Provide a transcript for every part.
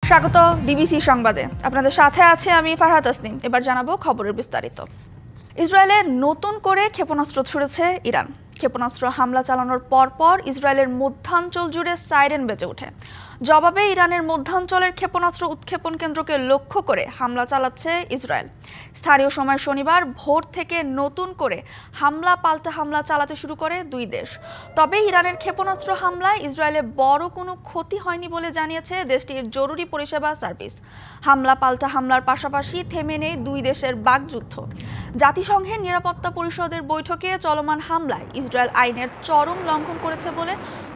স্বাগত ডিবিসি সংবাদে। আপনাদের সাথে আছে আমি ফারহাদ তাসনিম। এবার জানাবো খবরের বিস্তারিত। ইসরায়েলে নতুন করে ক্ষেপণাস্ত্র ছুড়েছে ইরান। ক্ষেপণাস্ত্র হামলা চালানোর পরপর ইসরায়েলের মধ্যাঞ্চল জুড়ে সাইরেন বেজে ওঠে। জবাবে ইরানের মধ্যাঞ্চলের ক্ষেপণাস্ত্র উৎক্ষেপণ কেন্দ্রকে লক্ষ্য করে হামলা চালাচ্ছে ইসরায়েল। স্থানীয় সময় শনিবার ভোর থেকে নতুন করে পাল্টা হামলা চালাতে শুরু করে দুই দেশ। তবে ইরানের ক্ষেপণাস্ত্র হামলায় ইসরায়েলে বড় কোনো ক্ষতি হয়নি বলে জানিয়েছে দেশটির জরুরি পরিষেবা সার্ভিস। পাল্টা হামলার পাশাপাশি থেমে নেই দুই দেশের বাকযুদ্ধ। জাতিসংঘের নিরাপত্তা পরিষদের বৈঠকে চলমান হামলায় ইসরায়েল আইনের চরম লঙ্ঘন করেছে বলে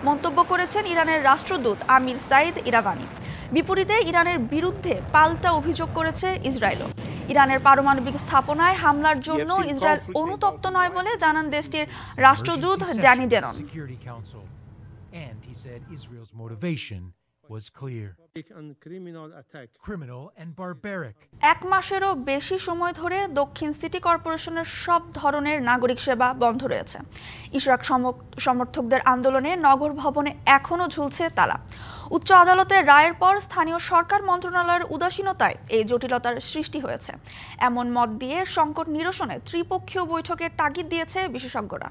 মন্তব্য করেছেন ইরানের রাষ্ট্রদূত আমির সাইদ ইরাভানি। বিপরীতে ইরানের বিরুদ্ধে পাল্টা অভিযোগ করেছে ইসরায়েলও। ইরানের পারমাণবিক স্থাপনায় হামলার জন্য ইসরায়েল অনুতপ্ত নয় বলে জানান দেশটির রাষ্ট্রদূত ড্যানি ডেনন। এক মাসেরও বেশি সময় ধরে দক্ষিণ সিটি কর্পোরেশনের সব ধরনের নাগরিক সেবা বন্ধ রয়েছে। ইশরাক সমর্থকদের আন্দোলনে নগর ভবনে এখনও ঝুলছে তালা। উচ্চ আদালতের রায়ের পর স্থানীয় সরকার মন্ত্রণালয়ের উদাসীনতায় এই জটিলতার সৃষ্টি হয়েছে এমন মত দিয়ে সংকট নিরসনে ত্রিপক্ষীয় বৈঠকের তাগিদ দিয়েছে বিশেষজ্ঞরা।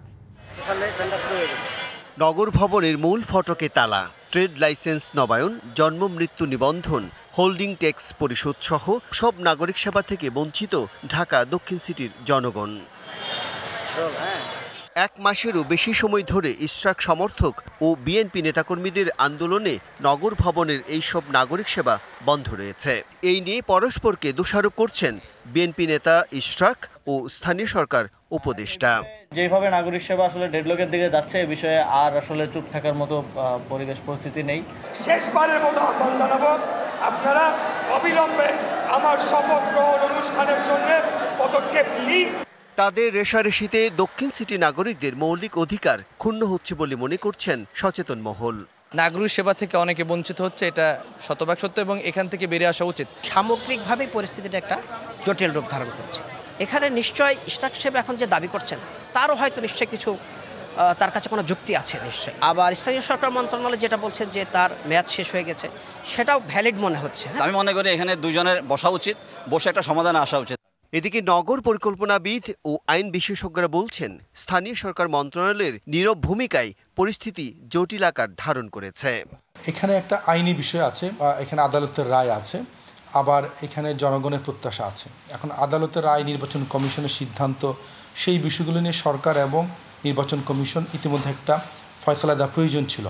নগর ভবনের মূল ফটকে তালা, ট্রেড লাইসেন্স নবায়ন, জন্ম মৃত্যু নিবন্ধন, হোল্ডিং ট্যাক্স পরিশোধ সহ সব নাগরিক সেবা থেকে বঞ্চিত ঢাকা দক্ষিণ সিটির জনগণ। এক মাসেরও বেশি সময় ধরে ইশরাক সমর্থক ও বিএনপি নেতাকর্মীদের আন্দোলনে নগর ভবনের এইসব নাগরিক সেবা বন্ধ রয়েছে। এই নিয়ে পরস্পরকে দোষারোপ করছেন বিএনপি নেতা ইশরাক ও স্থানীয় সরকার উপদেষ্টা। যেভাবে নাগরিক সেবা আসলে ডেডলকের দিকে যাচ্ছে এ বিষয়ে আর আসলে চুপ থাকার মতো পরিবেশ পরিস্থিতি নেই। শেষবারের মতো আহ্বান জানাবো, আপনারা অবিলম্বে আমার শপথ গ্রহণ অনুষ্ঠানের জন্য পদক্ষেপ নিন। তাদের রেশারেশিতে দক্ষিণ সিটি নাগরিকদের মৌলিক অধিকার ক্ষুণ্ণ হচ্ছে বলে মনে করছেন সচেতন মহল। নাগরিক সেবা থেকে অনেকে বঞ্চিত হচ্ছে, এটা শতভাগ সত্য এবং এখান থেকে বেরিয়ে আসা উচিত। সামগ্রিকভাবে পরিস্থিতিটা একটা জটিল রূপ ধারণ করছে। এখানে নিশ্চয় ইশরাক সাহেব এখন যে দাবি করছেন তারও হয়তো নিশ্চয় কিছু তার কাছে কোনো যুক্তি আছে নিশ্চয়। আবার স্থানীয় সরকার মন্ত্রণালয় যেটা বলছেন যে তার মেয়াদ শেষ হয়ে গেছে, সেটাও ভ্যালিড মনে হচ্ছে। আমি মনে করি এখানে দুজনের বসা উচিত, বসে একটা সমাধানে আসা উচিত। এদিকে নগর পরিকল্পনাবিদ ও আইন বিশেষজ্ঞরা বলছেন, স্থানীয় সরকার মন্ত্রণালয়ের নীরব ভূমিকায় পরিস্থিতি জটিল আকার ধারণ করেছে। এখানে একটা আইনি বিষয় আছে, এখানে আদালতের রায় আছে, আবার এখানে জনগণের প্রত্যাশা আছে। এখন আদালতের রায়, নির্বাচন কমিশনের সিদ্ধান্ত, সেই বিষয়গুলো নিয়ে সরকার এবং নির্বাচন কমিশন ইতিমধ্যে একটা ফয়সালা দেওয়া প্রয়োজন ছিল,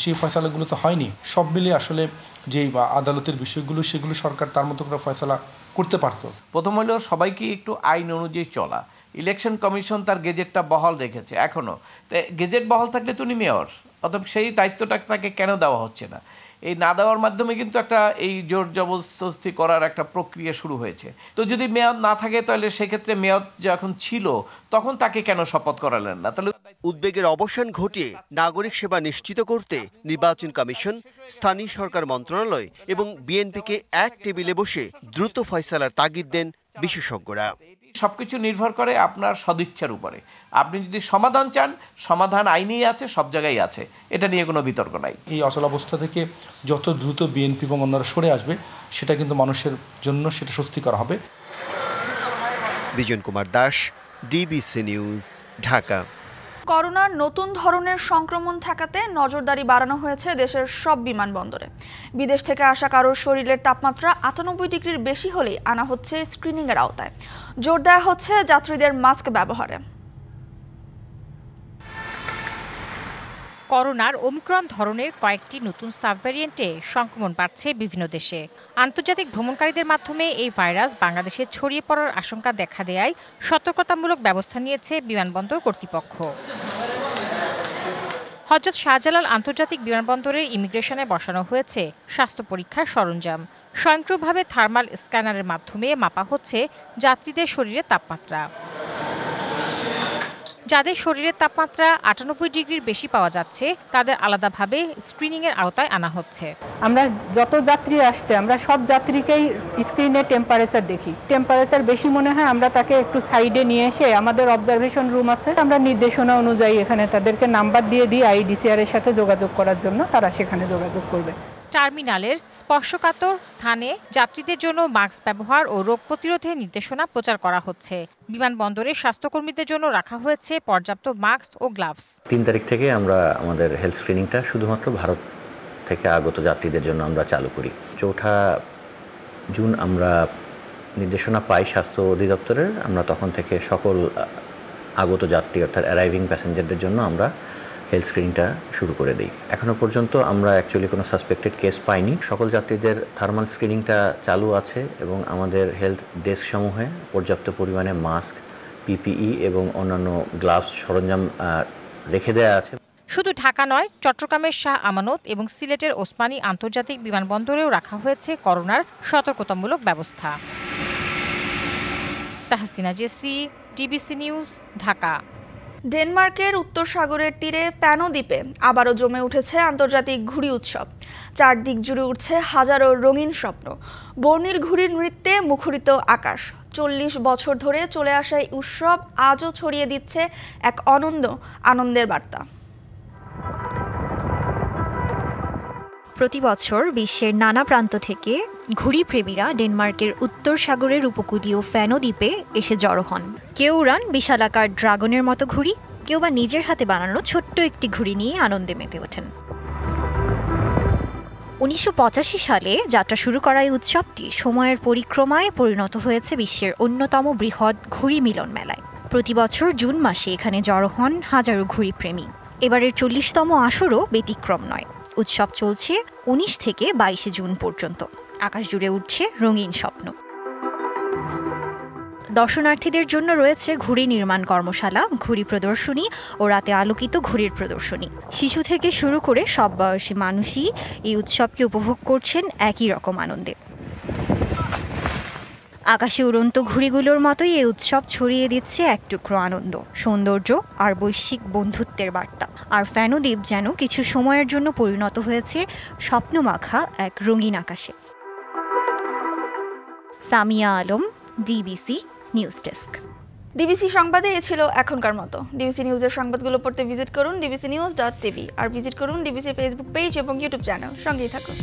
সেই ফয়সালাগুলো তো হয়নি। সব মিলিয়ে আসলে যেই আদালতের বিষয়গুলো সেগুলো সরকার তার মতো করে ফয়সালা করতে পারত। প্রথম হলো সবাইকে একটু আইন অনুযায়ী চলা। ইলেকশন কমিশন তার গেজেটটা বহাল রেখেছে এখনও, তাই গেজেট বহাল থাকলে তো উনি মেয়র, অতএব সেই দায়িত্বটা তাকে কেন দেওয়া হচ্ছে না? এই না দেওয়ার মাধ্যমে কিন্তু একটা এই জোর জবরদস্তি করার একটা প্রক্রিয়া শুরু হয়েছে। তো যদি মেয়াদ না থাকে তাহলে সেক্ষেত্রে মেয়াদ যখন ছিল তখন তাকে কেন শপথ করালেন না? তাহলে উদ্বেগের অবসান ঘটিয়ে নাগরিক সেবা নিশ্চিত করতে নির্বাচন কমিশন, স্থানীয় সরকার মন্ত্রণালয় এবং বিএনপিকে এক টেবিলে বসে দ্রুত ফয়সালার তাগিদ দেন বিশেষজ্ঞরা। সবকিছু নির্ভর করে আপনার সদিচ্ছার উপরে। আপনি যদি সমাধান চান, সমাধান আইনেই আছে, সব জায়গায় আছে, এটা নিয়ে কোনো বিতর্ক নাই। এই অচলাবস্থা থেকে যত দ্রুত বিএনপি এবং অন্যরা সরে আসবে, সেটা কিন্তু মানুষের জন্য সেটা স্বস্তিকর হবে। Bijan Kumar Das, DBC news, Dhaka. করোনার নতুন ধরনের সংক্রমণ ঠেকাতে নজরদারি বাড়ানো হয়েছে দেশের সব বিমানবন্দরে। বিদেশ থেকে আসা কারোর শরীরের তাপমাত্রা 98 ডিগ্রির বেশি হলেই আনা হচ্ছে স্ক্রিনিংয়ের আওতায়। জোর দেওয়া হচ্ছে যাত্রীদের মাস্ক ব্যবহারে। করোনার ওমিক্রন ধরনের কয়েকটি নতুন সাবভ্যারিয়েন্টে সংক্রমণ বাড়ছে বিভিন্ন দেশে। আন্তর্জাতিক ভ্রমণকারীদের মাধ্যমে এই ভাইরাস বাংলাদেশে ছড়িয়ে পড়ার আশঙ্কা দেখা দেয়ায় সতর্কতামূলক ব্যবস্থা নিয়েছে বিমানবন্দর কর্তৃপক্ষ। হযরত শাহজালাল আন্তর্জাতিক বিমানবন্দরের ইমিগ্রেশনে বসানো হয়েছে স্বাস্থ্য পরীক্ষার সরঞ্জাম। স্বয়ংক্রিয়ভাবে থার্মাল স্ক্যানারের মাধ্যমে মাপা হচ্ছে যাত্রীদের শরীরের তাপমাত্রা। যাদের শরীরের তাপমাত্রা 98 ডিগ্রির বেশি পাওয়া যাচ্ছে তাদের আলাদাভাবে স্ক্রিনিংয়ের আওতায় আনা হচ্ছে। আমরা যত যাত্রী আসছে আমরা সব যাত্রীকেই স্ক্রিনে টেম্পারেচার দেখি। টেম্পারেচার বেশি মনে হয় আমরা তাকে একটু সাইডে নিয়ে এসে, আমাদের অবজারভেশন রুম আছে, আমরা নির্দেশনা অনুযায়ী এখানে তাদেরকে নাম্বার দিয়ে দিই আইডিসিআর এর সাথে যোগাযোগ করার জন্য, তারা সেখানে যোগাযোগ করবে। টার্মিনালের স্পর্শকাতর স্থানে যাত্রীদের জন্য মাস্ক ব্যবহার ও রোগ প্রতিরোধে নির্দেশনা প্রচার করা হচ্ছে। বিমানবন্দরে স্বাস্থ্যকর্মীদের জন্য রাখা হয়েছে পর্যাপ্ত মাস্ক ও গ্লাভস। 3 তারিখ থেকে আমরা আমাদের হেলথ স্ক্রিনিংটা শুধুমাত্র ভারত থেকে আগত যাত্রীদের জন্য আমরা চালু করি। 4 জুন আমরা নির্দেশনা পাই স্বাস্থ্য অধিদপ্তরের, আমরা তখন থেকে সকল আগত যাত্রী অর্থাৎ অ্যারাইভিং প্যাসেঞ্জারদের জন্য আমরা হেলথ স্ক্রিনিংটা শুরু করে দিই। এখনও পর্যন্ত আমরা অ্যাকচুয়ালি কোনো সাসপেক্টেড কেস পাইনি। সকল যাত্রীদের থার্মাল স্ক্রিনিংটা চালু আছে এবং আমাদের হেলথ ডেস্ক সমূহে পর্যাপ্ত পরিমাণে মাস্ক, পিপিই এবং অন্যান্য গ্লাভস সরঞ্জাম রেখে দেওয়া আছে। শুধু ঢাকা নয়, চট্টগ্রামের শাহ আমানত এবং সিলেটের ওসমানী আন্তর্জাতিক বিমানবন্দরেও রাখা হয়েছে করোনার সতর্কতামূলক ব্যবস্থা। Tahsina Jessy, DBC news, Dhaka. ডেনমার্কের উত্তর সাগরের তীরে প্যানো দ্বীপে আবারও জমে উঠেছে আন্তর্জাতিক ঘুড়ি উৎসব। চারদিক জুড়ে উঠছে হাজারো রঙিন স্বপ্ন। বর্ণিল ঘুড়ির নৃত্যে মুখরিত আকাশ। 40 বছর ধরে চলে আসা এই উৎসব আজও ছড়িয়ে দিচ্ছে এক আনন্দের বার্তা। প্রতি বছর বিশ্বের নানা প্রান্ত থেকে ঘুড়িপ্রেমীরা ডেনমার্কের উত্তর সাগরের উপকূলীয় ফ্যানো দ্বীপে এসে জড়ো হন। কেউ উড়ান বিশালাকার ড্রাগনের মতো ঘুড়ি, কেউ বা নিজের হাতে বানানো ছোট্ট একটি ঘুড়ি নিয়ে আনন্দে মেতে ওঠেন। 1985 সালে যাত্রা শুরু করা এই উৎসবটি সময়ের পরিক্রমায় পরিণত হয়েছে বিশ্বের অন্যতম বৃহৎ ঘুড়ি মিলন মেলায়। প্রতি বছর জুন মাসে এখানে জড়ো হন হাজারো ঘুড়িপ্রেমী। এবারের 40তম আসরও ব্যতিক্রম নয়। উৎসব চলছে 19 থেকে 22 জুন পর্যন্ত। আকাশ জুড়ে উঠছে রঙিন স্বপ্ন। দর্শনার্থীদের জন্য রয়েছে ঘুড়ি নির্মাণ কর্মশালা, ঘুড়ি প্রদর্শনী ও রাতে আলোকিত ঘুড়ির প্রদর্শনী। শিশু থেকে শুরু করে সব বয়সী মানুষই এই উৎসবকে উপভোগ করছেন একই রকম আনন্দে। আকাশে উড়ন্ত ঘুড়িগুলোর মতোই এই উৎসব ছড়িয়ে দিচ্ছে এক টুকরো আনন্দ, সৌন্দর্য আর বৈশ্বিক বন্ধুত্বের বার্তা। আর ফ্যানো দ্বীপ যেন কিছু সময়ের জন্য পরিণত হয়েছে স্বপ্নমাখা এক রঙিন আকাশে। Samia Alam, DBC news desk. DBC সংবাদে এ ছিল এখনকার মতো। ডিবিসি নিউজের সংবাদগুলো পড়তে ভিজিট করুন dbcnews.tv আর ভিজিট করুন ডিবিসি ফেসবুক পেজ এবং ইউটিউব চ্যানেল। সঙ্গেই থাকুন।